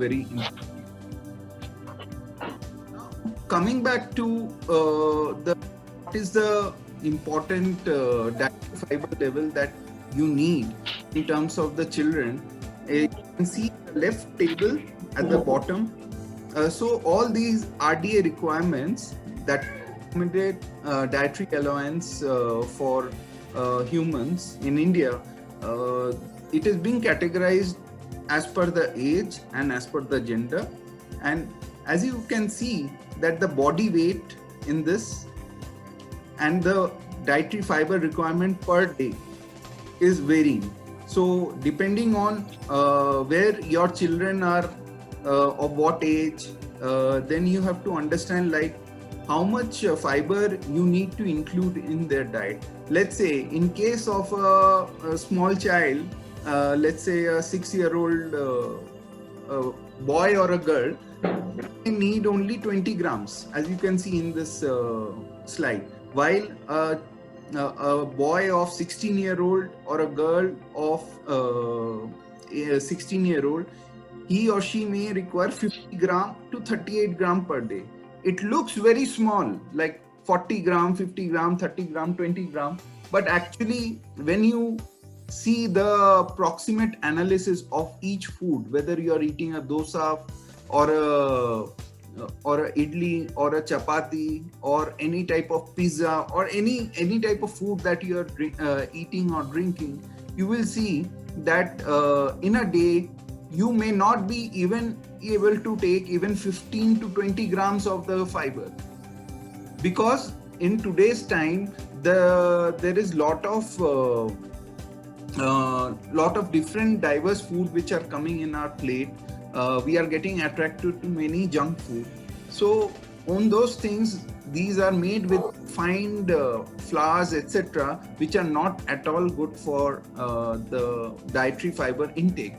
very important. Coming back to what is the important dietary fiber level that you need in terms of the children. You can see the left table at the bottom. So all these RDA requirements that recommended dietary allowance for humans in India, it is being categorized as per the age and as per the gender. And as you can see that the body weight in this and the dietary fiber requirement per day is varying. So depending on where your children are, of what age, then you have to understand like how much fiber you need to include in their diet. Let's say in case of a small child, let's say a 6-year-old boy or a girl, they need only 20 grams, as you can see in this slide, while a boy of 16-year-old or a girl of 16-year-old, he or she may require 50 gram to 38 gram per day. It looks very small, like 40 gram, 50 gram, 30 gram, 20 gram. But actually, when you see the proximate analysis of each food, whether you are eating a dosa or a idli or a chapati or any type of pizza or any type of food that you are eating or drinking, you will see that in a day you may not be even able to take even 15 to 20 grams of the fiber, because in today's time there is lot of different diverse food which are coming in our plate. We are getting attracted to many junk food. So on those things, these are made with refined flours, etc., which are not at all good for the dietary fiber intake.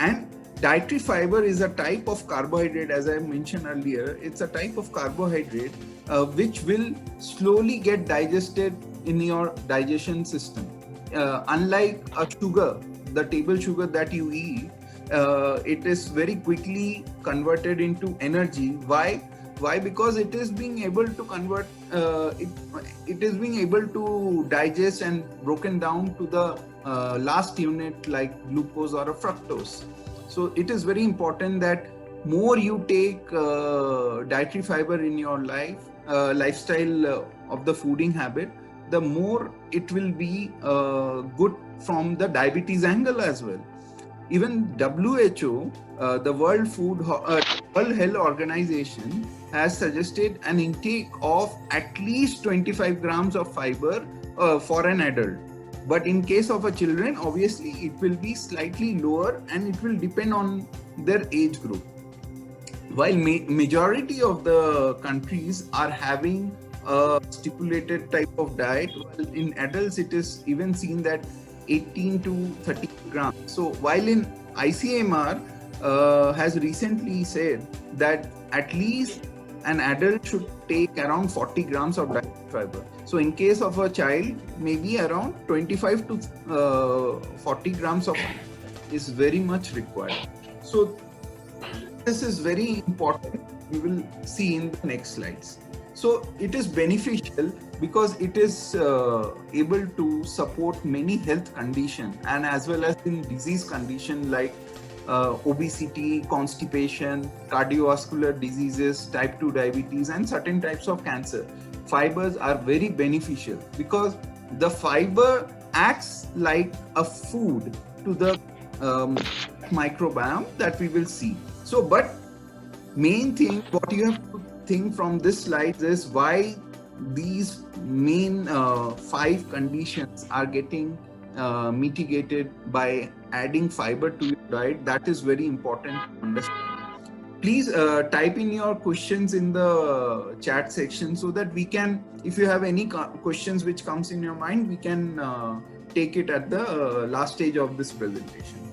And dietary fiber is a type of carbohydrate, as I mentioned earlier. It's a type of carbohydrate which will slowly get digested in your digestion system. Unlike a sugar, the table sugar that you eat, it is very quickly converted into energy. Why? Because it is being able to convert, it is being able to digest and broken down to the last unit like glucose or a fructose. So it is very important that more you take dietary fiber in your lifestyle of the fooding habit, the more it will be good from the diabetes angle as well. Even WHO, the World Health Organization, has suggested an intake of at least 25 grams of fiber for an adult. But in case of a children, obviously it will be slightly lower and it will depend on their age group. While majority of the countries are having a stipulated type of diet, while in adults it is even seen that 18 to 30 grams. So while in ICMR has recently said that at least an adult should take around 40 grams of dietary fiber. So in case of a child, maybe around 25 to 40 grams of fiber is very much required. So this is very important. We will see in the next slides. So it is beneficial because it is able to support many health conditions, and as well as in disease condition like obesity, constipation, cardiovascular diseases, type 2 diabetes, and certain types of cancer. Fibers are very beneficial because the fiber acts like a food to the microbiome that we will see. So, but main thing what you have to think from this slide is why these main 5 conditions are getting mitigated by adding fiber to your diet. That is very important to understand. Please type in your questions in the chat section so that we can, if you have any questions which comes in your mind, we can take it at the last stage of this presentation.